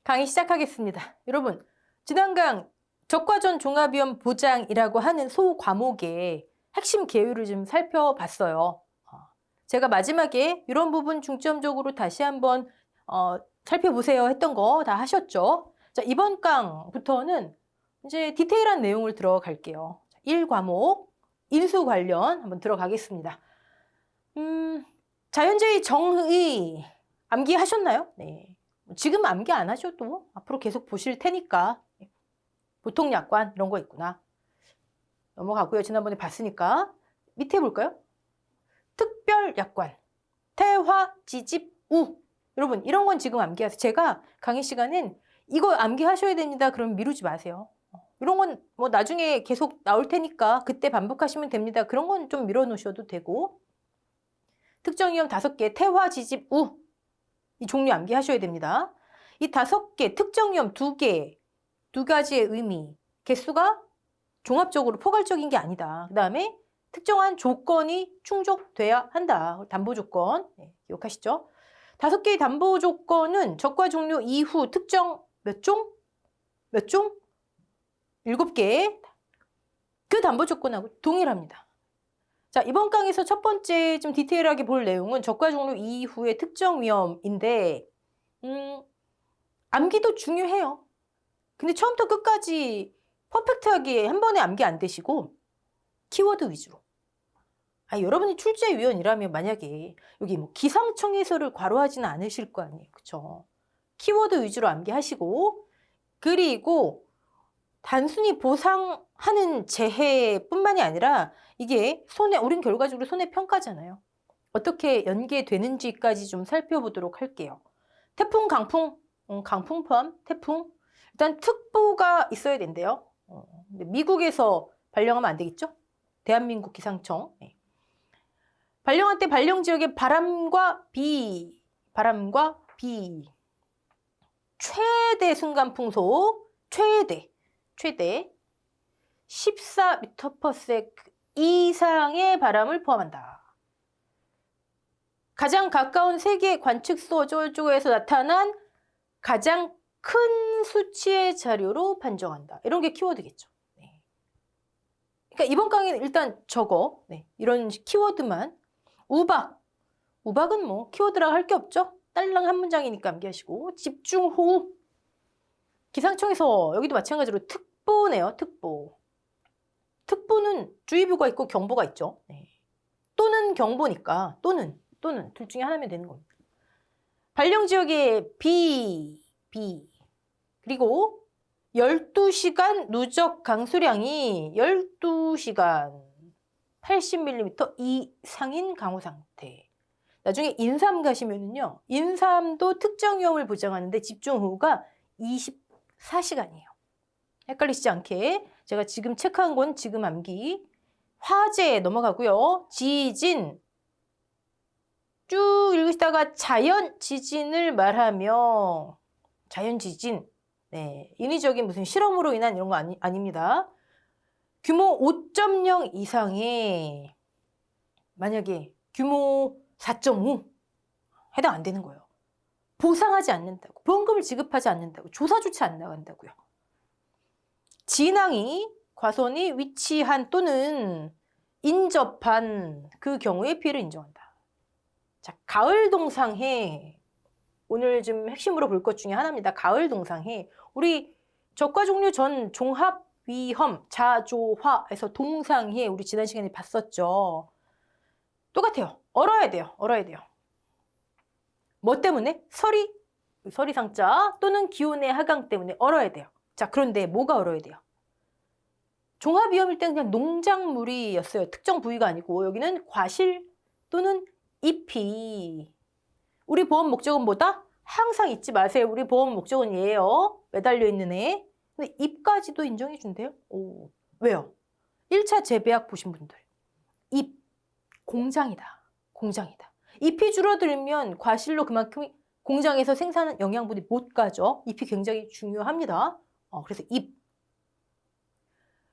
강의 시작하겠습니다. 여러분, 지난강 적과전 종합위험 보장이라고 하는 소과목의 핵심 계율을 좀 살펴봤어요. 제가 마지막에 이런 부분 중점적으로 다시 한번 살펴보세요 했던 거 다 하셨죠? 자, 이번 강부터는 이제 디테일한 내용을 들어갈게요. 1과목 인수 관련 한번 들어가겠습니다. 자연재해 정의 암기하셨나요? 네. 지금 암기 안 하셔도 앞으로 계속 보실 테니까 보통약관 이런 거 있구나. 넘어가고요. 지난번에 봤으니까 밑에 볼까요? 특별약관, 태화지집우. 여러분 이런 건 지금 암기하세요. 제가 강의 시간엔 이거 암기하셔야 됩니다. 그러면 미루지 마세요. 이런 건 뭐 나중에 계속 나올 테니까 그때 반복하시면 됩니다. 그런 건 좀 밀어놓으셔도 되고 특정위험 5개, 태화지집우 이 종류 암기하셔야 됩니다. 이 5개, 특정위험 2개, 2가지의 의미, 개수가 종합적으로 포괄적인 게 아니다. 그 다음에 특정한 조건이 충족돼야 한다. 담보조건, 네, 기억하시죠? 5개의 담보조건은 적과 종료 이후 특정 몇 종? 몇 종? 7개. 그 담보조건하고 동일합니다. 자, 이번 강에서 첫 번째 좀 디테일하게 볼 내용은 적과 종료 이후의 특정 위험인데 암기도 중요해요. 근데 처음부터 끝까지 퍼펙트하게 한 번에 암기 안 되시고 키워드 위주로. 여러분이 출제위원이라면 만약에 여기 뭐 기상청 해설을 괄호하지는 않으실 거 아니에요. 그쵸? 키워드 위주로 암기하시고 그리고 단순히 보상하는 재해뿐만이 아니라 이게 우린 결과적으로 손해평가잖아요. 어떻게 연계되는지까지 좀 살펴보도록 할게요. 태풍, 강풍, 강풍 포함, 태풍. 일단 특보가 있어야 된대요. 근데 미국에서 발령하면 안 되겠죠? 대한민국 기상청. 네. 발령할 때 발령 지역의 바람과 비, 최대 순간 풍속, 최대 14m/s 이상의 바람을 포함한다. 가장 가까운 세계 관측소 어쩌고저쩌고에서 나타난 가장 큰 수치의 자료로 판정한다. 이런 게 키워드겠죠. 네. 그러니까 이번 강의는 일단 저거, 이런 키워드만. 우박은 뭐 키워드라고 할 게 없죠. 딸랑 한 문장이니까 암기하시고. 집중호우. 기상청에서 여기도 마찬가지로 특보네요. 특보는 주의보가 있고 경보가 있죠. 네. 또는 경보니까 또는 둘 중에 하나면 되는 겁니다. 발령 지역의 비 그리고 12시간 누적 강수량이 12시간 80mm 이상인 강우 상태. 나중에 인삼 가시면은요. 인삼도 특정 위험을 보장하는데 집중호우가 24시간이에요. 헷갈리시지 않게 제가 지금 체크한 건 지금 암기. 화재 넘어가고요. 지진 쭉 읽으시다가 자연 지진을 말하며 자연 지진, 인위적인 무슨 실험으로 인한 이런 거 아닙니다. 규모 5.0 이상의 만약에 규모 4.5 해당 안 되는 거예요. 보상하지 않는다고, 보험금을 지급하지 않는다고, 조사조차 안 나간다고요. 진앙이 과선이 위치한 또는 인접한 그 경우에 피해를 인정한다. 자, 가을 동상해. 오늘 좀 핵심으로 볼 것 중에 하나입니다. 가을 동상해. 우리 적과 종료 전 종합 위험 자조화에서 동상해 우리 지난 시간에 봤었죠. 똑같아요. 얼어야 돼요. 뭐 때문에? 서리상자 또는 기온의 하강 때문에 얼어야 돼요. 자, 그런데 뭐가 얼어야 돼요? 종합위험일 때는 그냥 농작물이었어요. 특정 부위가 아니고 여기는 과실 또는 잎이. 우리 보험 목적은 뭐다? 항상 잊지 마세요. 우리 보험 목적은 얘예요. 매달려 있는 애. 근데 잎까지도 인정해 준대요. 오, 왜요? 1차 재배학 보신 분들. 잎, 공장이다. 잎이 줄어들면 과실로 그만큼 공장에서 생산한 영양분이 못 가죠. 잎이 굉장히 중요합니다. 그래서 잎.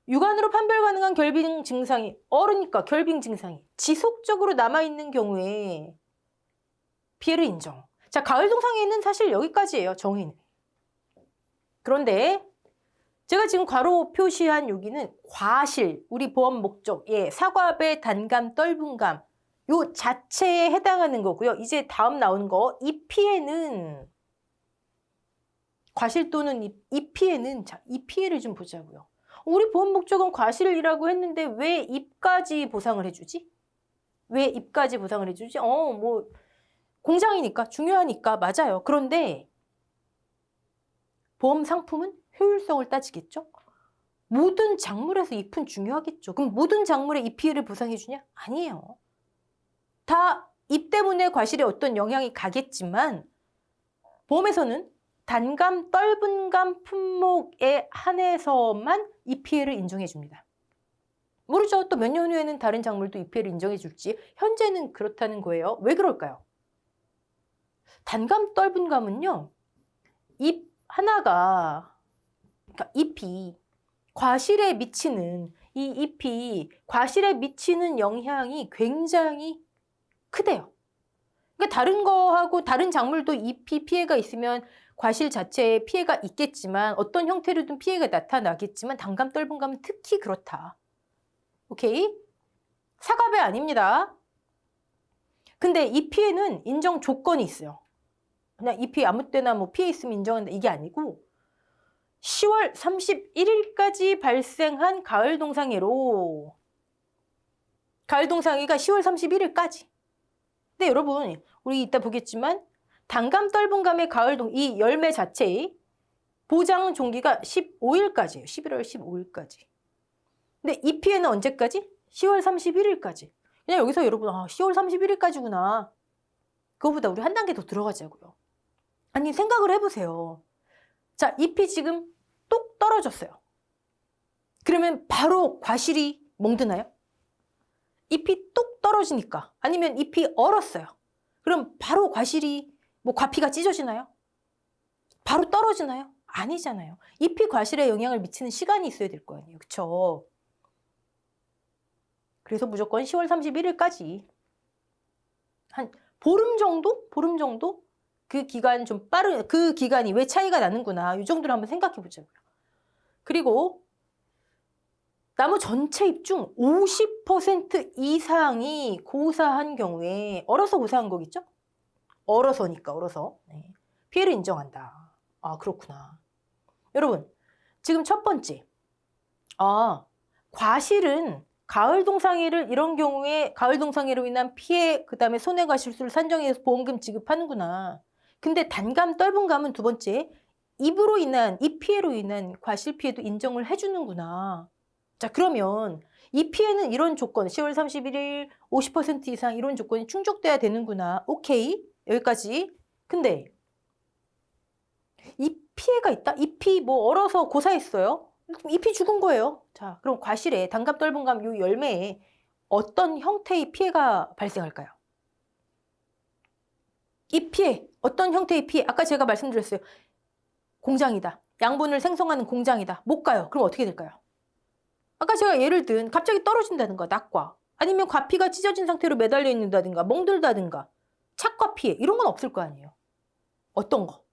육안으로 판별 가능한 결빙 증상이 얼으니까 결빙 증상이 지속적으로 남아있는 경우에 피해를 인정. 자, 가을 동상에는 사실 여기까지예요. 정의는. 그런데 제가 지금 괄호 표시한 여기는 과실, 우리 보험 목적, 예, 사과배, 단감, 떫은감 요 자체에 해당하는 거고요. 이제 다음 나온 거, 이 피해는 과실 또는 이 피해는, 자, 이 피해를 좀 보자고요. 우리 보험 목적은 과실이라고 했는데 왜 입까지 보상을 해주지? 왜 입까지 보상을 해주지? 뭐 공장이니까 중요하니까 맞아요. 그런데 보험 상품은 효율성을 따지겠죠? 모든 작물에서 잎은 중요하겠죠. 그럼 모든 작물에 이 피해를 보상해 주냐? 아니에요. 다 잎 때문에 과실에 어떤 영향이 가겠지만 보험에서는 단감, 떫은감 품목에 한해서만 이 피해를 인정해 줍니다. 모르죠. 또 몇 년 후에는 다른 작물도 이 피해를 인정해 줄지. 현재는 그렇다는 거예요. 왜 그럴까요? 단감, 떫은감은요. 잎 하나가, 그러니까 잎이 과실에 미치는, 이 잎이 과실에 미치는 영향이 굉장히 크대요. 그러니까 다른 거하고 다른 작물도 잎이 피해가 있으면 과실 자체에 피해가 있겠지만 어떤 형태로든 피해가 나타나겠지만 단감, 떫은감은 특히 그렇다. 오케이? 사과배 아닙니다. 근데 이 피해는 인정 조건이 있어요. 그냥 잎이 아무 때나 뭐 피해 있으면 인정한다 이게 아니고 10월 31일까지 발생한 가을 동상해로, 가을 동상해가 10월 31일까지. 근데 여러분 우리 이따 보겠지만 단감, 떫은감의 이 열매 자체의 보장 종기가 15일까지예요. 11월 15일까지. 근데 이 피해는 언제까지? 10월 31일까지. 그냥 여기서 여러분 10월 31일까지구나. 그거보다 우리 한 단계 더 들어가자고요. 아니 생각을 해보세요. 자, 잎이 지금 똑 떨어졌어요. 그러면 바로 과실이 멍드나요? 잎이 똑 떨어지니까. 아니면 잎이 얼었어요. 그럼 바로 과실이 뭐 과피가 찢어지나요? 바로 떨어지나요? 아니잖아요. 잎이 과실에 영향을 미치는 시간이 있어야 될 거 아니에요. 그렇죠? 그래서 무조건 10월 31일까지 한 보름 정도? 보름 정도? 그 기간 좀 빠른, 그 기간이 왜 차이가 나는구나. 이 정도로 한번 생각해 보자고요. 그리고 나무 전체 잎 중 50% 이상이 고사한 경우에, 얼어서 고사한 거겠죠? 얼어서니까, 얼어서. 네. 피해를 인정한다. 아, 그렇구나. 여러분, 지금 첫 번째. 과실은 가을 동상해를 이런 경우에 가을 동상해로 인한 피해, 그 다음에 손해가 실수를 산정해서 보험금 지급하는구나. 근데 단감, 떫은감은 두 번째. 잎으로 인한, 잎 피해로 인한 과실 피해도 인정을 해주는구나. 자, 그러면 이 피해는 이런 조건, 10월 31일 50% 이상 이런 조건이 충족돼야 되는구나. 오케이. 여기까지. 근데 이 피해가 있다? 잎이 뭐 얼어서 고사했어요. 잎이 죽은 거예요. 자, 그럼 과실에 단감, 떫은감 요 열매에 어떤 형태의 피해가 발생할까요? 이 피해, 어떤 형태의 피해? 아까 제가 말씀드렸어요. 공장이다. 양분을 생성하는 공장이다. 못 가요. 그럼 어떻게 될까요? 아까 제가 예를 든 갑자기 떨어진다든가 낙과, 아니면 과피가 찢어진 상태로 매달려 있는다든가 멍들다든가 착과 피해 이런 건 없을 거 아니에요. 어떤 거?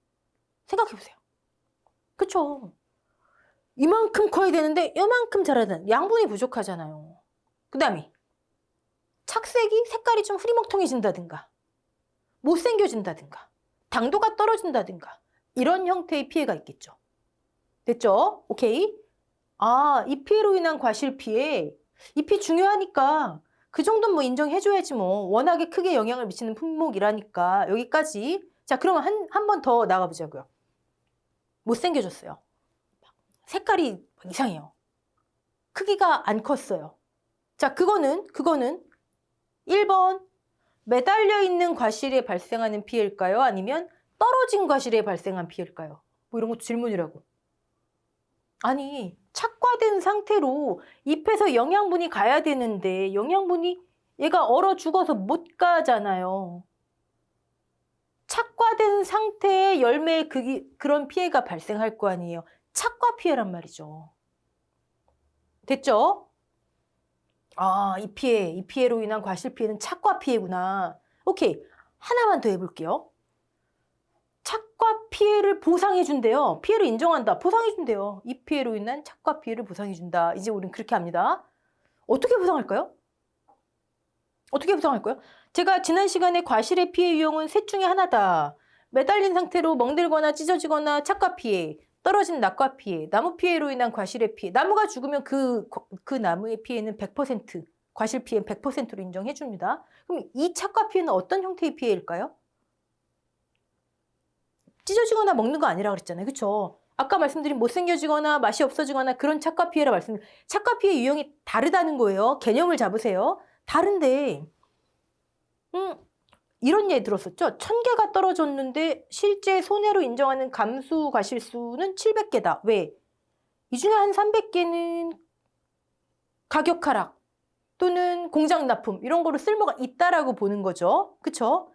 생각해 보세요. 그쵸? 이만큼 커야 되는데 이만큼 자라야 되는 양분이 부족하잖아요. 그 다음에 착색이 색깔이 좀 흐리멍텅해진다든가 못생겨진다든가 당도가 떨어진다든가 이런 형태의 피해가 있겠죠. 됐죠? 오케이? 이 피해로 인한 과실 피해, 잎이 중요하니까 그 정도는 뭐 인정해줘야지 뭐. 워낙에 크게 영향을 미치는 품목이라니까. 여기까지. 자, 그러면 한 번 더 나가보자고요. 못생겨졌어요. 색깔이 이상해요. 크기가 안 컸어요. 자, 그거는 1번 매달려 있는 과실에 발생하는 피해일까요? 아니면 떨어진 과실에 발생한 피해일까요? 뭐 이런 것도 질문이라고. 아니, 착과된 상태로 잎에서 영양분이 가야 되는데 영양분이 얘가 얼어 죽어서 못 가잖아요. 착과된 상태의 열매에 그런 피해가 발생할 거 아니에요. 착과 피해란 말이죠. 됐죠? 이 피해로 인한 과실 피해는 착과 피해구나. 오케이, 하나만 더 해볼게요. 착과 피해를 보상해준대요. 피해를 인정한다. 보상해준대요. 이 피해로 인한 착과 피해를 보상해준다. 이제 우린 그렇게 합니다. 어떻게 보상할까요? 어떻게 보상할까요? 제가 지난 시간에 과실의 피해 유형은 셋 중에 하나다. 매달린 상태로 멍들거나 찢어지거나 착과 피해, 떨어진 낙과 피해, 나무 피해로 인한 과실의 피해. 나무가 죽으면 그 나무의 피해는 100%, 과실 피해는 100%로 인정해 줍니다. 그럼 이 착과 피해는 어떤 형태의 피해일까요? 찢어지거나 먹는 거 아니라 그랬잖아요. 그렇죠? 아까 말씀드린 못생겨지거나 맛이 없어지거나 그런 착과 피해라 말씀드린 착과 피해 유형이 다르다는 거예요. 개념을 잡으세요. 다른데 이런 예를 들었었죠. 1000개가 떨어졌는데 실제 손해로 인정하는 감수 과실수는 700개다. 왜? 이 중에 한 300개는 가격 하락 또는 공장 납품 이런 거로 쓸모가 있다라고 보는 거죠. 그렇죠?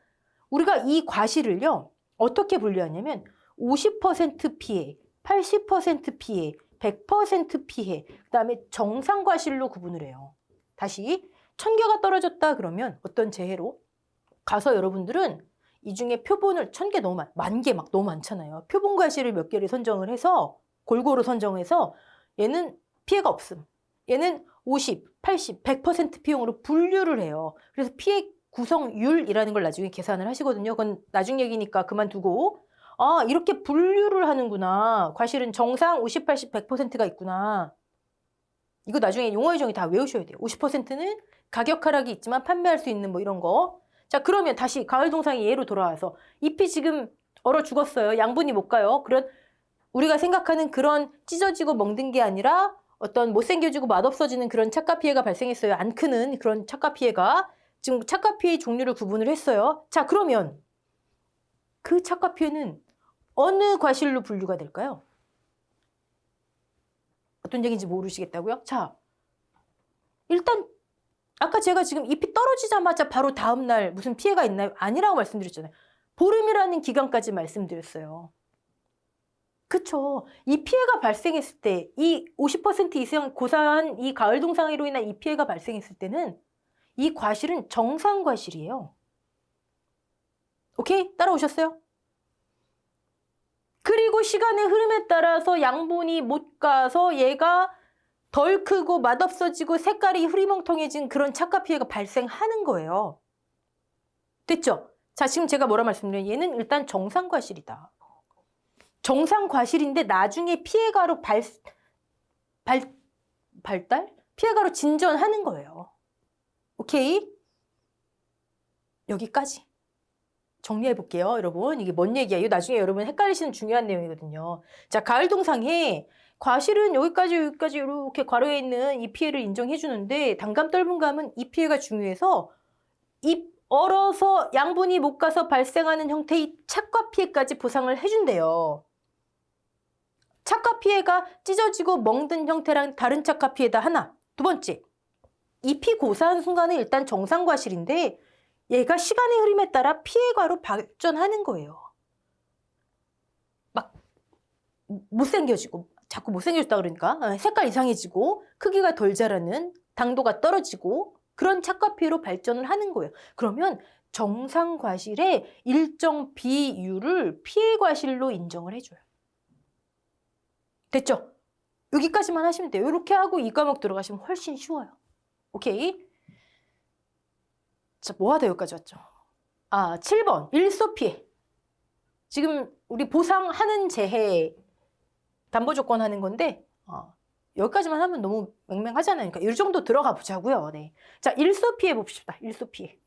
우리가 이 과실을요. 어떻게 분류하냐면 50% 피해, 80% 피해, 100% 피해, 그다음에 정상 과실로 구분을 해요. 다시 1000개가 떨어졌다 그러면 어떤 재해로 가서 여러분들은 이 중에 표본을 1000개 너무 만 개 막 너무 많잖아요. 표본 과실을 몇 개를 선정을 해서 골고루 선정해서 얘는 피해가 없음. 얘는 50, 80, 100% 피해용으로 분류를 해요. 그래서 피해 구성율이라는 걸 나중에 계산을 하시거든요. 그건 나중 얘기니까 그만두고 아 이렇게 분류를 하는구나. 과실은 정상 50, 80, 100%가 있구나. 이거 나중에 용어 유형이 다 외우셔야 돼요. 50%는 가격 하락이 있지만 판매할 수 있는 뭐 이런 거. 자 그러면 다시 가을 동상의 예로 돌아와서 잎이 지금 얼어 죽었어요. 양분이 못 가요. 그런 우리가 생각하는 그런 찢어지고 멍든 게 아니라 어떤 못생겨지고 맛없어지는 그런 착과 피해가 발생했어요. 안 크는 그런 착과 피해가. 지금 착과 피해 종류를 구분을 했어요. 자 그러면 그 착과 피해는 어느 과실로 분류가 될까요? 어떤 얘기인지 모르시겠다고요? 자 일단 아까 제가 지금 잎이 떨어지자마자 바로 다음날 무슨 피해가 있나요? 아니라고 말씀드렸잖아요. 보름이라는 기간까지 말씀드렸어요. 그쵸. 이 피해가 발생했을 때, 이 50% 이상 고사한 이 가을 동상으로 인한 이 피해가 발생했을 때는 이 과실은 정상 과실이에요. 오케이? 따라오셨어요? 그리고 시간의 흐름에 따라서 양분이 못 가서 얘가 덜 크고 맛없어지고 색깔이 흐리멍텅해진 그런 착과 피해가 발생하는 거예요. 됐죠? 자, 지금 제가 뭐라 말씀드려요? 얘는 일단 정상 과실이다. 정상 과실인데 나중에 피해가로 발달? 피해가로 진전하는 거예요. 오케이? 여기까지. 정리해 볼게요, 여러분. 이게 뭔 얘기예요? 나중에 여러분 헷갈리시는 중요한 내용이거든요. 자, 가을 동상에 과실은 여기까지 이렇게 괄호에 있는 이 피해를 인정해 주는데 단감 떫은감은 이 피해가 중요해서 잎 얼어서 양분이 못 가서 발생하는 형태의 착과 피해까지 보상을 해준대요. 착과 피해가 찢어지고 멍든 형태랑 다른 착과 피해다 하나. 두 번째, 잎이 고사한 순간은 일단 정상 과실인데 얘가 시간의 흐름에 따라 피해가로 발전하는 거예요. 막 못생겨지고 자꾸 못생겨졌다 그러니까 색깔 이상해지고 크기가 덜 자라는 당도가 떨어지고 그런 착과 피해로 발전을 하는 거예요. 그러면 정상 과실의 일정 비율을 피해 과실로 인정을 해줘요. 됐죠? 여기까지만 하시면 돼요. 이렇게 하고 이 과목 들어가시면 훨씬 쉬워요. 오케이? 자, 뭐 하다 여기까지 왔죠? 아, 7번. 일소 피해. 지금 우리 보상하는 재해 담보 조건 하는 건데 여기까지만 하면 너무 맹맹하잖아요. 그러니까 이 정도 들어가 보자고요. 네. 자, 일소 피해 봅시다. 일소 피해.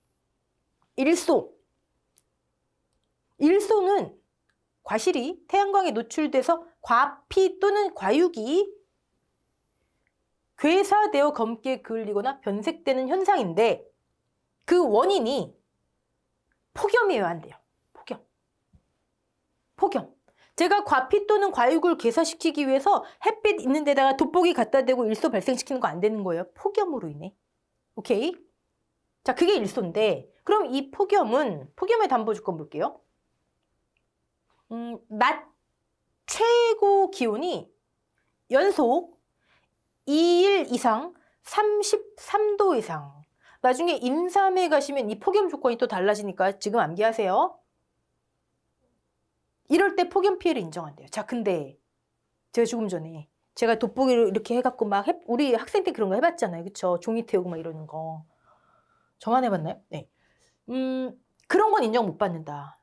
일소는 과실이 태양광에 노출돼서 과피 또는 과육이 괴사되어 검게 그을리거나 변색되는 현상인데 그 원인이 폭염이어야 한대요. 폭염. 제가 과피 또는 과육을 괴사시키기 위해서 햇빛 있는 데다가 돋보기 갖다 대고 일소 발생시키는 거 안 되는 거예요. 폭염으로 인해. 오케이? 자, 그게 일소인데 그럼 이 폭염의 담보 조건 볼게요. 낮 최고 기온이 연속 2일 이상 33도 이상. 나중에 임삼에 가시면 이 폭염 조건이 또 달라지니까 지금 암기하세요. 이럴 때 폭염 피해를 인정한대요. 자, 근데 제가 조금 전에 제가 돋보기를 이렇게 해갖고 막 우리 학생 때 그런 거 해봤잖아요. 그쵸? 종이 태우고 막 이러는 거. 저만 해봤나요? 네. 그런 건 인정 못 받는다.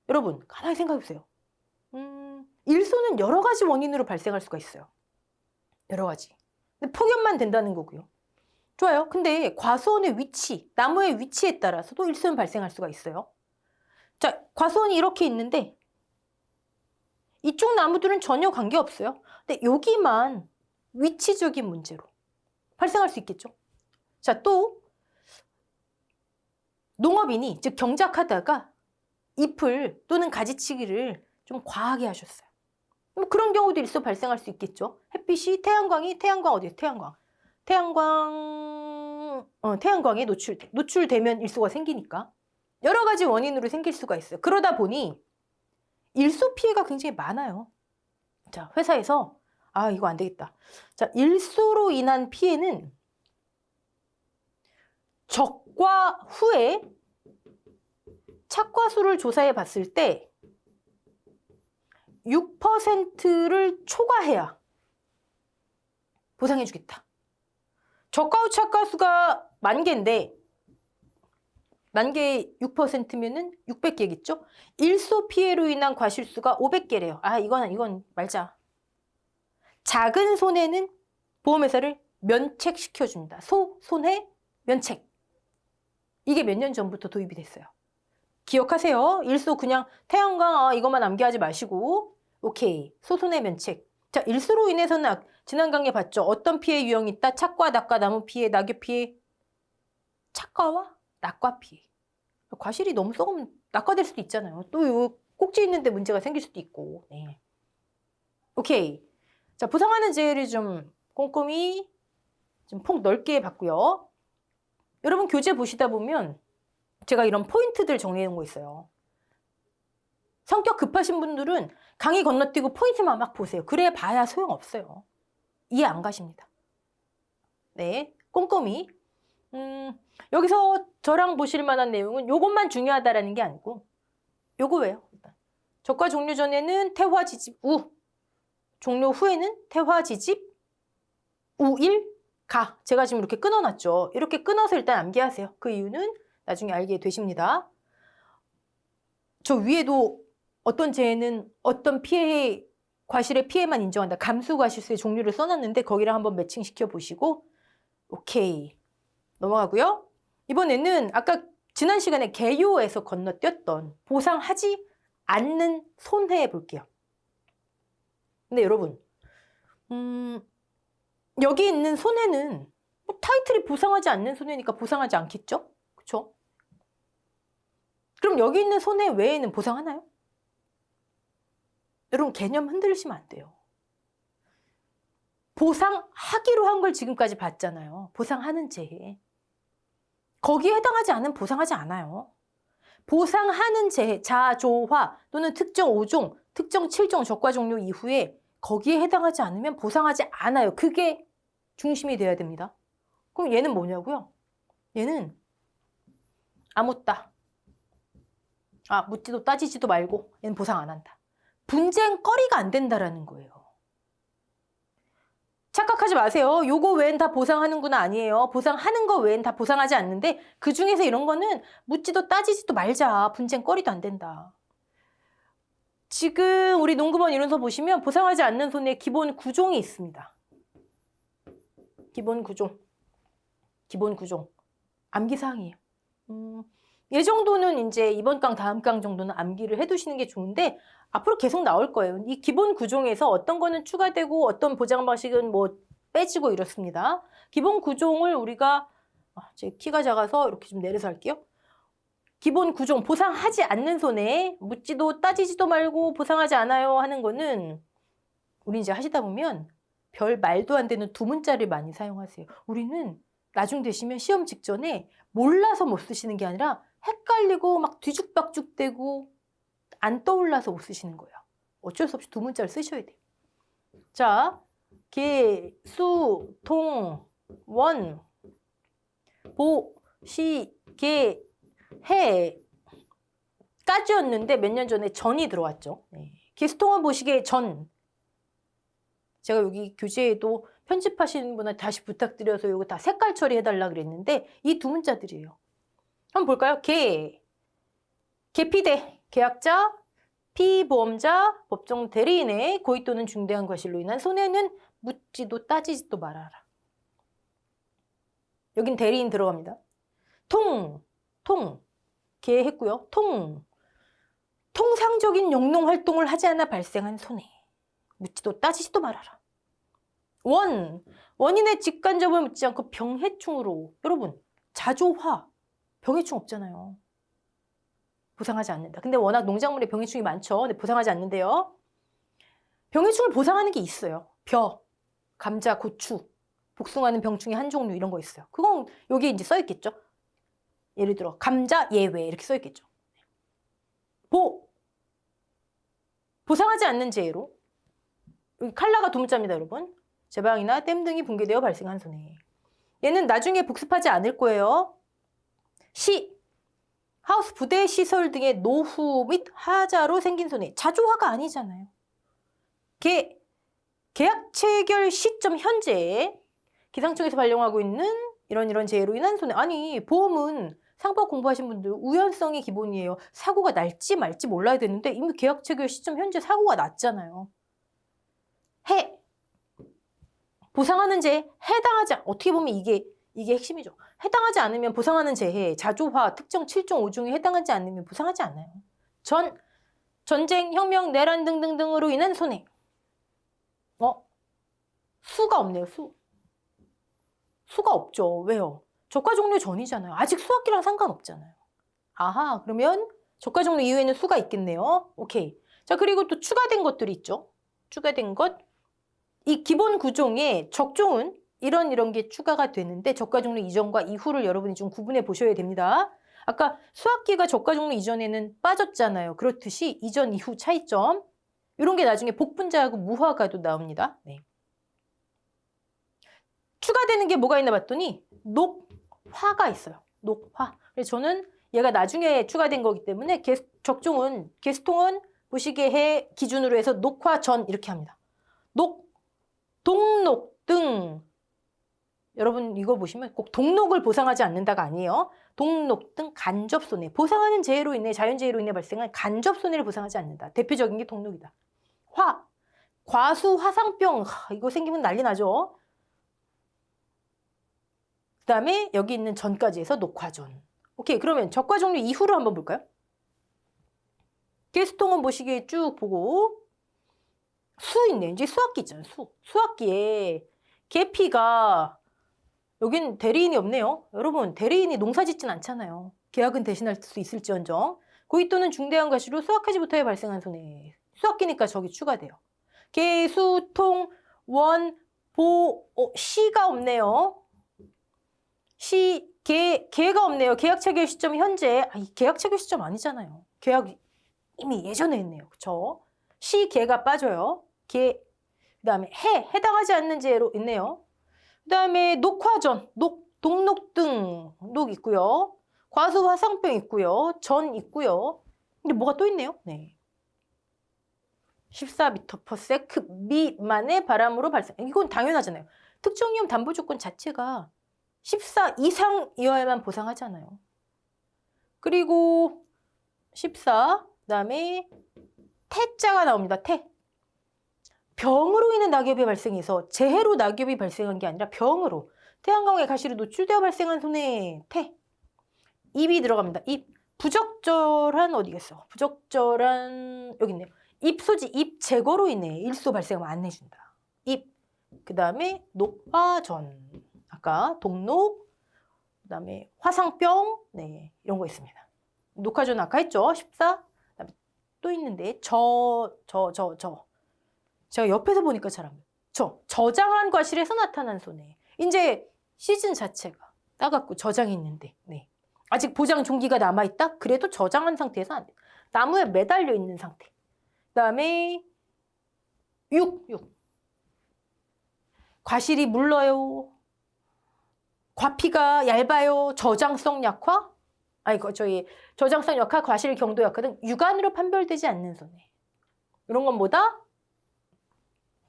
여러분, 가만히 생각해보세요. 일소는 여러 가지 원인으로 발생할 수가 있어요. 여러 가지. 근데 폭염만 된다는 거고요. 좋아요. 근데 과수원의 위치, 나무의 위치에 따라서도 일소는 발생할 수가 있어요. 자, 과수원이 이렇게 있는데 이쪽 나무들은 전혀 관계없어요. 근데 여기만 위치적인 문제로 발생할 수 있겠죠. 자, 또 농업인이 즉 경작하다가 잎을 또는 가지치기를 좀 과하게 하셨어요. 뭐 그런 경우도 일소 발생할 수 있겠죠. 햇빛이 태양광 어디에 태양광에 노출되면 일소가 생기니까 여러 가지 원인으로 생길 수가 있어요. 그러다 보니 일소 피해가 굉장히 많아요. 자, 회사에서 이거 안 되겠다. 자, 일소로 인한 피해는 적과 후에 착과수를 조사해 봤을 때 6%를 초과해야 보상해 주겠다. 적과 후 착과수가 10,000개인데 10,000개에 6%면은 600개겠죠? 일소 피해로 인한 과실수가 500개래요. 이건 말자. 작은 손해는 보험회사를 면책시켜줍니다. 손해 면책. 이게 몇 년 전부터 도입이 됐어요. 기억하세요. 일소 그냥 태양광 이것만 암기하지 마시고 오케이. 소손해 면책. 자, 일소로 인해서는 지난 강의에 봤죠. 어떤 피해 유형이 있다? 착과, 낙과, 나무 피해, 낙엽 피해. 착과와 낙과 피해. 과실이 너무 썩으면 낙과될 수도 있잖아요. 또 요 꼭지 있는데 문제가 생길 수도 있고. 네. 오케이. 자, 보상하는 재해를 좀 꼼꼼히 좀 폭 넓게 봤고요. 여러분 교재 보시다 보면 제가 이런 포인트들 정리해 놓은 거 있어요. 성격 급하신 분들은 강의 건너뛰고 포인트만 막 보세요. 그래 봐야 소용없어요. 이해 안 가십니다. 네, 꼼꼼히. 여기서 저랑 보실 만한 내용은 요것만 중요하다라는 게 아니고 요거 왜요? 일단 적과 종료 전에는 태화 지집 우, 종료 후에는 태화 지집 우일 가. 제가 지금 이렇게 끊어놨죠. 이렇게 끊어서 일단 암기하세요. 그 이유는 나중에 알게 되십니다. 저 위에도 어떤 재해는 어떤 과실의 피해만 인정한다. 감수과실수의 종류를 써놨는데 거기랑 한번 매칭시켜 보시고 오케이. 넘어가고요. 이번에는 아까 지난 시간에 개요에서 건너뛰었던 보상하지 않는 손해 볼게요. 근데 여러분 여기 있는 손해는 타이틀이 보상하지 않는 손해니까 보상하지 않겠죠? 그쵸? 그럼 여기 있는 손해 외에는 보상하나요? 여러분 개념 흔들리시면 안 돼요. 보상하기로 한 걸 지금까지 봤잖아요. 보상하는 재해. 거기에 해당하지 않으면 보상하지 않아요. 보상하는 재해, 자조화 또는 특정 5종, 특정 7종 적과 종료 이후에 거기에 해당하지 않으면 보상하지 않아요. 그게 중심이 돼야 됩니다. 그럼 얘는 뭐냐고요? 얘는 아무따. 묻지도 따지지도 말고 얘는 보상 안 한다. 분쟁거리가 안 된다라는 거예요. 착각하지 마세요. 요거 외엔 다 보상하는구나 아니에요. 보상하는 거 외엔 다 보상하지 않는데 그 중에서 이런 거는 묻지도 따지지도 말자. 분쟁거리도 안 된다. 지금 우리 농구본 이론서 보시면 보상하지 않는 손해 기본 구종이 있습니다. 기본 구종. 암기사항이에요. 이 정도는 이제 이번 강 다음 강 정도는 암기를 해두시는 게 좋은데 앞으로 계속 나올 거예요. 이 기본 구종에서 어떤 거는 추가되고 어떤 보장 방식은 뭐 빼지고 이렇습니다. 기본 구종을 우리가 제 키가 작아서 이렇게 좀 내려서 할게요. 기본 구종 보상하지 않는 손해 묻지도 따지지도 말고 보상하지 않아요 하는 거는 우리 이제 하시다 보면 별 말도 안 되는 두 문자를 많이 사용하세요. 우리는 나중 되시면 시험 직전에 몰라서 못 쓰시는 게 아니라 헷갈리고 막 뒤죽박죽되고 안 떠올라서 못 쓰시는 거예요. 어쩔 수 없이 두 문자를 쓰셔야 돼요. 자, 개, 수, 통, 원, 보, 시, 개, 해 까지였는데 몇 년 전에 전이 들어왔죠. 네. 게스통은 보시기에 전. 제가 여기 교재에도 편집하시는 분한테 다시 부탁드려서 이거 다 색깔 처리해달라 그랬는데 이 두 문자들이에요. 한번 볼까요? 계피대, 계약자, 피보험자, 법정 대리인의 고의 또는 중대한 과실로 인한 손해는 묻지도 따지지도 말아라. 여긴 대리인 들어갑니다. 계했고요. 통상적인 영농 활동을 하지 않아 발생한 손해. 묻지도 따지지도 말아라. 원인의 직간접을 묻지 않고 병해충으로. 여러분, 자조화. 병해충 없잖아요. 보상하지 않는다. 근데 워낙 농작물에 병해충이 많죠. 근데 보상하지 않는데요. 병해충을 보상하는 게 있어요. 감자, 고추, 복숭아는 병충의 한 종류 이런 거 있어요. 그건 여기 이제 써 있겠죠. 예를 들어 감자 예외 이렇게 써 있겠죠. 보상하지 않는 재해로 여기 칼라가 두 문자입니다, 여러분. 제방이나 댐 등이 붕괴되어 발생한 손해. 얘는 나중에 복습하지 않을 거예요. 하우스 부대 시설 등의 노후 및 하자로 생긴 손해. 자조화가 아니잖아요. 계약 체결 시점 현재 기상청에서 발령하고 있는 이런 재해로 인한 손해. 아니, 보험은 상법 공부하신 분들 우연성이 기본이에요. 사고가 날지 말지 몰라야 되는데 이미 계약 체결 시점 현재 사고가 났잖아요. 보상하는 재해 해당하지 어떻게 보면 이게 핵심이죠. 해당하지 않으면 보상하는 재해, 자조화, 특정 7종 5종에 해당하지 않으면 보상하지 않아요. 전쟁, 혁명, 내란 등등등으로 인한 손해. 수가 없네요. 수가 없죠. 왜요? 저가 종료 전이잖아요. 아직 수학기랑 상관없잖아요. 아하, 그러면 저가 종료 이후에는 수가 있겠네요. 오케이. 자, 그리고 또 추가된 것들이 있죠. 추가된 것. 이 기본 구종에 적종은 이런 게 추가가 되는데 저가 종료 이전과 이후를 여러분이 좀 구분해 보셔야 됩니다. 아까 수학기가 저가 종료 이전에는 빠졌잖아요. 그렇듯이 이전 이후 차이점. 이런 게 나중에 복분자하고 무화과도 나옵니다. 네. 추가되는 게 뭐가 있나 봤더니 녹화가 있어요. 녹화. 그래서 저는 얘가 나중에 추가된 거기 때문에 게스통은 보시게 해 기준으로 해서 녹화 전 이렇게 합니다. 동록 등 여러분 이거 보시면 꼭 동록을 보상하지 않는다가 아니에요. 동록 등 간접손해. 보상하는 재해로 인해 자연재해로 인해 발생한 간접손해를 보상하지 않는다. 대표적인 게 동록이다. 과수 화상병. 이거 생기면 난리 나죠. 그 다음에 여기 있는 전까지 해서 녹화전. 오케이, 그러면 적과 종류 이후를 한번 볼까요? 게스통은 보시기에 쭉 보고 수 있네. 이제 수학기 있잖아요. 수학기에 계피가 여긴 대리인이 없네요. 여러분 대리인이 농사 짓진 않잖아요. 계약은 대신할 수 있을지언정. 고의 또는 중대한 과실로 수확하지 못하여 발생한 손해. 수학기니까 저기 추가돼요. 계수, 통, 원, 시가 없네요. 계가 없네요. 계약 체결 시점 현재. 계약 체결 시점 아니잖아요. 계약 이미 예전에 했네요. 그쵸? 계가 빠져요. 그 다음에 해당하지 않는 재해로 있네요. 그 다음에 녹화전, 동록 등, 녹 있고요. 과수 화상병 있고요. 전 있고요. 근데 뭐가 또 있네요. 네. 14m/s 미만의 바람으로 발생. 이건 당연하잖아요. 특정위험 담보조건 자체가 14 이상이어야만 보상하잖아요. 그리고 14, 그 다음에 태자가 나옵니다. 병으로 인해 낙엽이 발생해서 재해로 낙엽이 발생한 게 아니라 병으로 태양광의 가시로 노출되어 발생한 손해. 입이 들어갑니다. 부적절한 어디겠어? 부적절한 여기 있네요. 입소지, 입 제거로 인해 일소 발생하면 안 내준다. 그 다음에 녹화전. 아까 동록, 그 다음에 화상병, 네, 이런 거 있습니다. 녹화전 아까 했죠? 14. 그다음에 또 있는데 제가 옆에서 보니까 잘 안 보여요. 저장한 과실에서 나타난 손해. 이제 시즌 자체가 따갑고 저장이 있는데, 네. 아직 보장 종기가 남아있다? 그래도 저장한 상태에서 안 돼. 나무에 매달려 있는 상태. 그 다음에 6. 과실이 물러요. 과피가 얇아요. 저장성 약화? 저장성 약화, 과실 경도 약화 등 육안으로 판별되지 않는 손해. 이런 건 뭐다?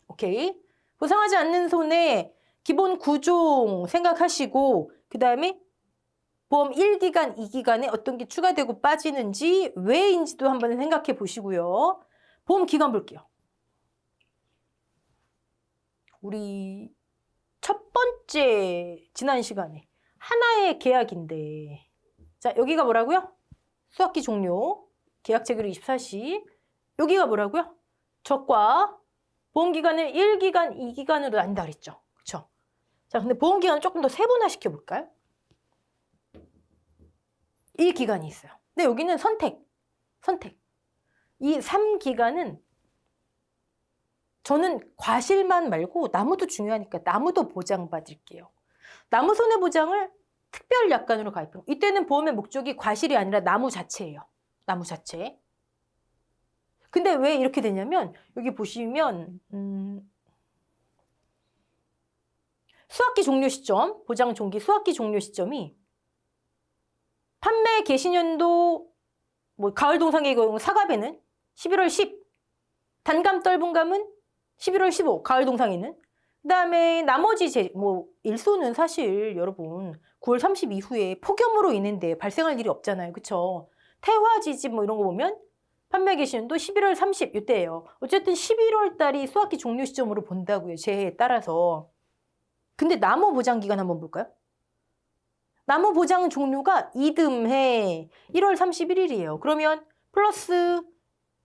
오케이. 보상하지 않는 손해 기본 구종 생각하시고 그 다음에 보험 1기간, 2기간에 어떤 게 추가되고 빠지는지 왜인지도 한번 생각해 보시고요. 보험 기간 볼게요. 우리 첫 번째 지난 시간에 하나의 계약인데 자 여기가 뭐라고요? 수학기 종료 계약 체결 24시 여기가 뭐라고요? 적과 보험기간을 1기간, 2기간으로 나뉜다 그랬죠. 그렇죠? 자 근데 보험기간을 조금 더 세분화 시켜볼까요? 1기간이 있어요. 근데 여기는 선택. 이 3기간은 저는 과실만 말고 나무도 중요하니까 나무도 보장받을게요. 나무 손해보장을 특별 약관으로 가입해요. 이때는 보험의 목적이 과실이 아니라 나무 자체예요. 나무 자체. 근데 왜 이렇게 되냐면 여기 보시면 수학기 종료 시점, 보장 종기 수학기 종료 시점이 판매 개시년도 뭐 가을 동상의 경우 사갑에는 11월 10, 단감 떨분감은 11월 15, 가을 동상에는 그 다음에 나머지 일소는 사실 여러분 9월 30 이후에 폭염으로 인한데 발생할 일이 없잖아요. 그쵸? 태화지집 뭐 이런 거 보면 판매 개시년도 11월 30 이때예요. 어쨌든 11월 달이 수학기 종료 시점으로 본다고요. 재해에 따라서. 근데 나무 보장 기간 한번 볼까요? 나무 보장 종료가 이듬해 1월 31일이에요. 그러면 플러스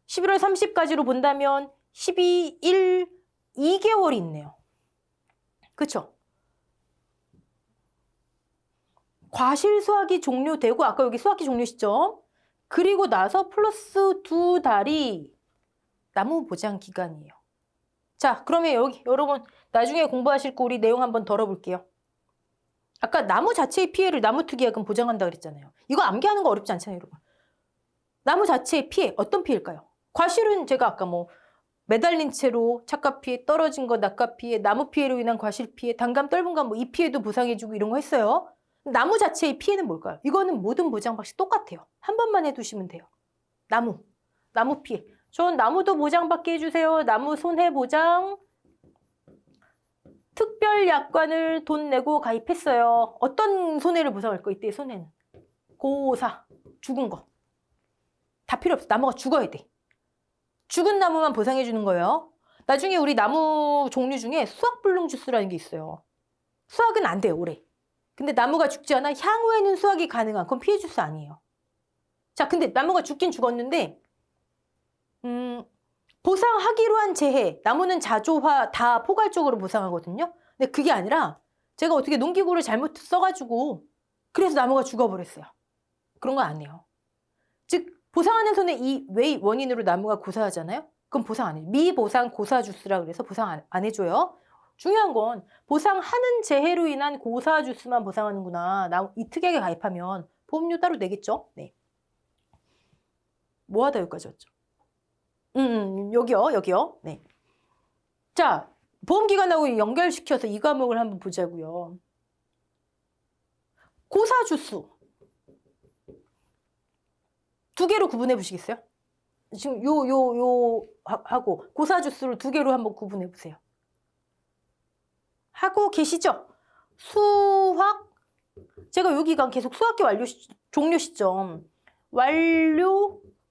11월 30까지로 본다면 12일 2개월이 있네요. 그쵸? 과실 수학이 종료되고 아까 여기 수학기 종료 시점 그리고 나서 플러스 2달이 나무 보장 기간이에요. 자, 그러면 여기 여러분 나중에 공부하실 거 우리 내용 한번 덜어볼게요. 아까 나무 자체의 피해를 나무특이약은 보장한다 그랬잖아요. 이거 암기하는 거 어렵지 않잖아요, 여러분. 나무 자체의 피해, 어떤 피해일까요? 과실은 제가 아까 뭐 매달린 채로 착각 피해, 떨어진 거 낙각 피해, 나무 피해로 인한 과실 피해, 단감, 떨분감 뭐 이 피해도 보상해주고 이런 거 했어요. 나무 자체의 피해는 뭘까요? 이거는 모든 보장 방식 똑같아요. 한 번만 해두시면 돼요. 나무 피해. 전 나무도 보장받게 해주세요. 나무 손해보장 특별 약관을 돈 내고 가입했어요. 어떤 손해를 보상할 거? 이때 손해는 고사, 죽은 거. 다 필요 없어. 나무가 죽어야 돼. 죽은 나무만 보상해 주는 거예요. 나중에 우리 나무 종류 중에 수확불능 주스라는 게 있어요. 수확은 안 돼요, 올해. 근데 나무가 죽지 않아 향후에는 수확이 가능한 그건 피해 주스 아니에요. 자, 근데 나무가 죽긴 죽었는데 보상하기로 한 재해, 나무는 자조화 다 포괄적으로 보상하거든요. 근데 그게 아니라 제가 어떻게 농기구를 잘못 써가지고 그래서 나무가 죽어버렸어요. 그런 건 안 해요. 즉 보상하는 손해 이 왜 원인으로 나무가 고사하잖아요. 그럼 보상 안 해요. 미보상 고사주스라 그래서 보상 안 해줘요. 중요한 건 보상하는 재해로 인한 고사주스만 보상하는구나. 이 특약에 가입하면 보험료 따로 내겠죠. 네. 뭐 하다 여기까지 왔죠? 여기요. 네. 자, 보험기간하고 연결시켜서 이 과목을 한번 보자고요. 고사주수. 두 개로 구분해 보시겠어요? 지금 하고 고사주수를 두 개로 한번 구분해 보세요. 하고 계시죠? 수학. 제가 여기가 계속 수학기 종료 시점.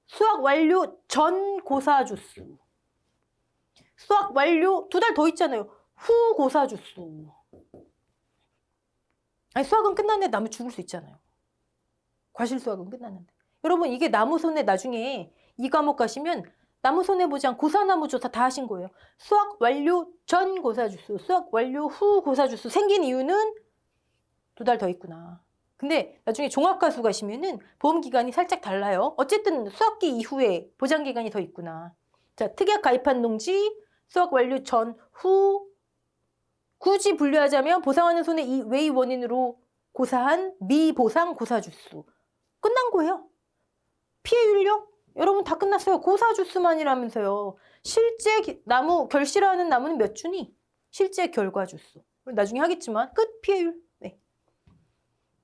수학 완료 전 고사주수. 수학 완료 2달 더 있잖아요. 후 고사주수. 아니 수학은 끝났는데 나무 죽을 수 있잖아요. 과실 수학은 끝났는데. 여러분 이게 나무 손해 나중에 이 과목 가시면 나무 손해보장 고사나무 조사 다 하신 거예요. 수학 완료 전 고사주수, 수학 완료 후 고사주수 생긴 이유는 2달 더 있구나. 근데 나중에 종합가수 가시면은 보험기간이 살짝 달라요. 어쨌든 수학기 이후에 보장기간이 더 있구나. 자, 특약 가입한 농지, 수학 완료 전, 후. 굳이 분류하자면 보상하는 손해 이 외의 원인으로 고사한 미보상 고사주수. 끝난 거예요. 피해율요? 여러분 다 끝났어요. 고사주수만이라면서요. 실제 나무, 결실하는 나무는 몇 주니? 실제 결과주수. 나중에 하겠지만 끝 피해율. 네.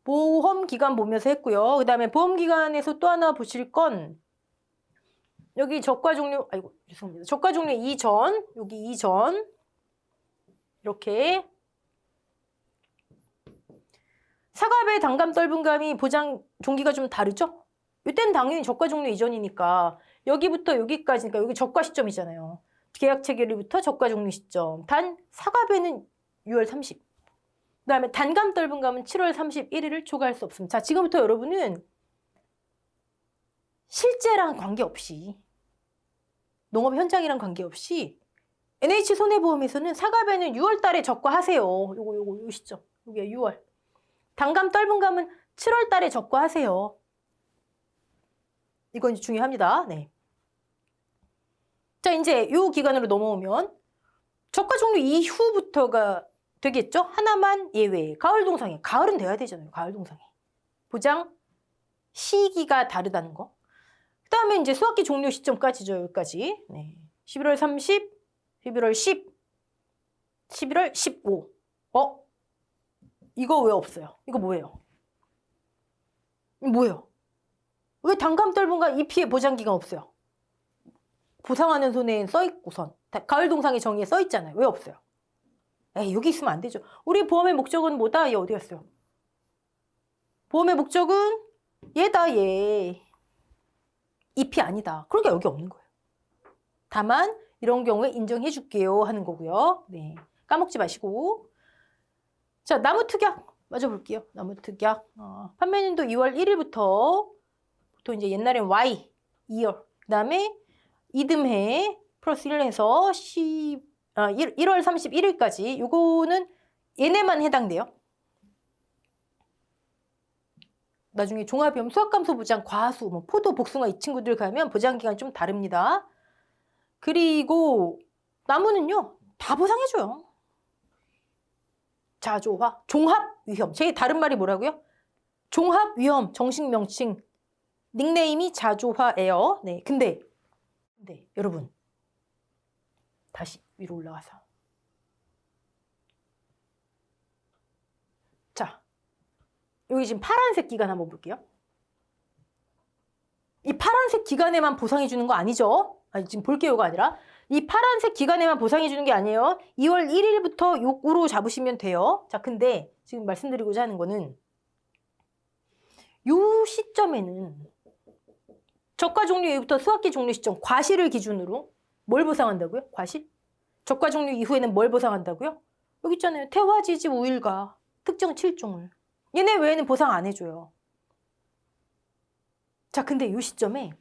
보험기간 보면서 했고요. 그 다음에 보험기간에서 또 하나 보실 건 여기 저가 종료, 아이고, 죄송합니다. 저가 종료 이전, 여기 이전. 이렇게. 사과배 단감 떨분감이 보장 종기가 좀 다르죠? 이때는 당연히 저가 종료 이전이니까 여기부터 여기까지니까 여기 저가 시점이잖아요. 계약 체결일부터 저가 종료 시점. 단 사과배는 6월 30. 그다음에 단감 떨분감은 7월 31일을 초과할 수 없습니다. 자, 지금부터 여러분은 실제랑 관계없이 농업 현장이랑 관계없이 NH 손해보험에서는 사과배는 6월 달에 적과하세요. 요거 시점. 여기가 6월. 단감 떨분감은 7월 달에 적과하세요. 이건 중요합니다. 네. 자, 이제 요 기간으로 넘어오면 저가 종료 이후부터가 되겠죠? 하나만 예외. 가을 동상에. 가을은 돼야 되잖아요. 가을 동상에. 보장 시기가 다르다는 거. 그 다음에 이제 수학기 종료 시점까지죠. 여기까지. 네. 11월 30, 11월 10, 11월 15. 이거 왜 없어요? 이거 뭐예요? 뭐예요? 왜 단감 떨분감 이 피해 보장 기간 없어요? 보상하는 손해엔 써있고선 가을 동상의 정의에 써있잖아요. 왜 없어요? 에이, 여기 있으면 안 되죠. 우리 보험의 목적은 뭐다? 얘 어디 갔어요? 보험의 목적은 얘다, 얘. 잎이 아니다. 그러니까 여기 없는 거예요. 다만 이런 경우에 인정해 줄게요 하는 거고요. 네, 까먹지 마시고. 자, 나무 특약 맞아 볼게요. 나무 특약. 판매년도 2월 1일부터 보통 이제 옛날엔 Y 2월. 그다음에 이듬해 플러스 1 해서 1월 31일까지. 요거는 얘네만 해당돼요. 나중에 종합위험 수학감소 보장 과수, 뭐 포도, 복숭아 이 친구들 가면 보장 기간이 좀 다릅니다. 그리고 나무는요 다 보상해줘요. 자조화, 종합위험. 제 다른 말이 뭐라고요? 종합위험 정식 명칭 닉네임이 자조화예요. 네, 근데 여러분 다시 위로 올라가서 자, 여기 지금 파란색 기간 한번 볼게요. 이 파란색 기간에만 보상해 주는 거 아니죠? 아니, 지금 볼게요가 아니라 이 파란색 기간에만 보상해 주는 게 아니에요. 2월 1일부터 요구로 잡으시면 돼요. 자, 근데 지금 말씀드리고자 하는 거는 요 시점에는 저가 종료 이후부터 수학기 종료 시점 과실을 기준으로 뭘 보상한다고요? 과실? 저가 종료 이후에는 뭘 보상한다고요? 여기 있잖아요. 태화지집 우일과 특정 7종을. 얘네 외에는 보상 안 해줘요. 자, 근데 이 시점에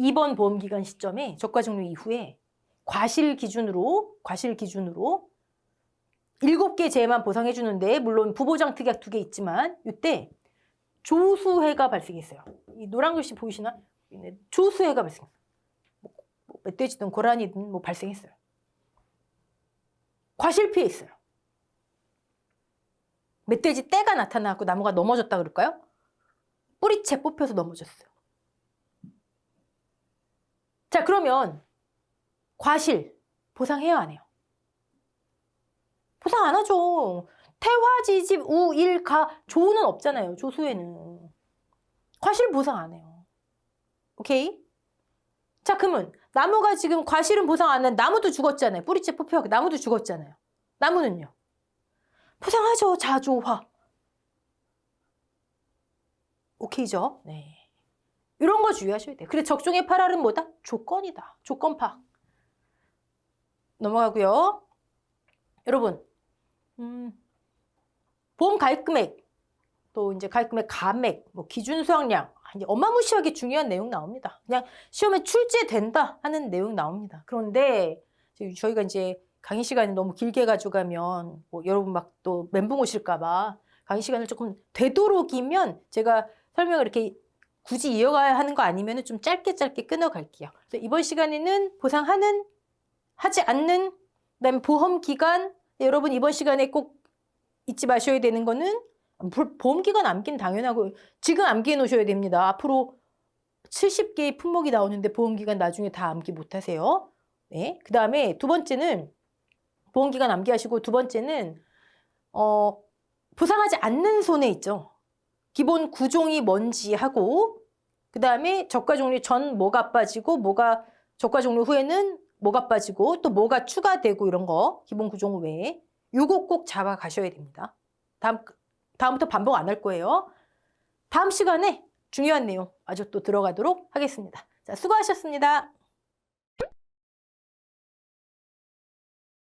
이번 보험기간 시점에 저가 종료 이후에 과실 기준으로 7개 재만 보상해 주는데 물론 부보장 특약 2개 있지만 이때 조수해가 발생했어요. 이 노란 글씨 보이시나? 조수해가 발생했어요. 뭐 멧돼지든 고라니든 뭐 발생했어요. 과실 피해 있어요. 멧돼지 떼가 나타나고 나무가 넘어졌다 그럴까요? 뿌리채 뽑혀서 넘어졌어요. 자, 그러면 과실 보상해야 안 해요? 보상 안 하죠. 태화지집 우일가 조는 없잖아요. 조수에는. 과실 보상 안 해요. 오케이? 자, 그러면 나무가 지금 과실은 보상 안 한 나무도 죽었잖아요. 뿌리채 뽑혀서 나무도 죽었잖아요. 나무는요? 보상하죠. 자조화. 오케이죠? 네. 이런 거 주의하셔야 돼요. 그래, 적종의 8할은 뭐다? 조건이다. 조건 파악. 넘어가고요. 여러분, 보험 가입 금액, 또 이제 가입 금액 감액, 뭐 기준 수확량, 이제 어마무시하게 중요한 내용 나옵니다. 그냥 시험에 출제된다 하는 내용 나옵니다. 그런데 저희가 이제 강의 시간을 너무 길게 가져가면 뭐 여러분 막 또 멘붕 오실까봐 강의 시간을 조금 되도록이면 제가 설명을 이렇게 굳이 이어가야 하는 거 아니면 좀 짧게 끊어갈게요. 그래서 이번 시간에는 보상하는, 하지 않는, 그다음에 보험 기간. 여러분 이번 시간에 꼭 잊지 마셔야 되는 거는 보험 기간 암기는 당연하고 지금 암기해 놓으셔야 됩니다. 앞으로 70개의 품목이 나오는데 보험 기간 나중에 다 암기 못 하세요. 네. 그다음에 두 번째는 보험 기간 암기하시고 두 번째는 보상하지 않는 손해 있죠. 기본 구종이 뭔지 하고 그 다음에 저가 종류 전 뭐가 빠지고 뭐가 저가 종류 후에는 뭐가 빠지고 또 뭐가 추가되고 이런 거 기본 구조물 외에 요거 꼭 잡아 가셔야 됩니다. 다음부터 반복 안 할 거예요. 다음 시간에 중요한 내용 아주 또 들어가도록 하겠습니다. 자, 수고하셨습니다.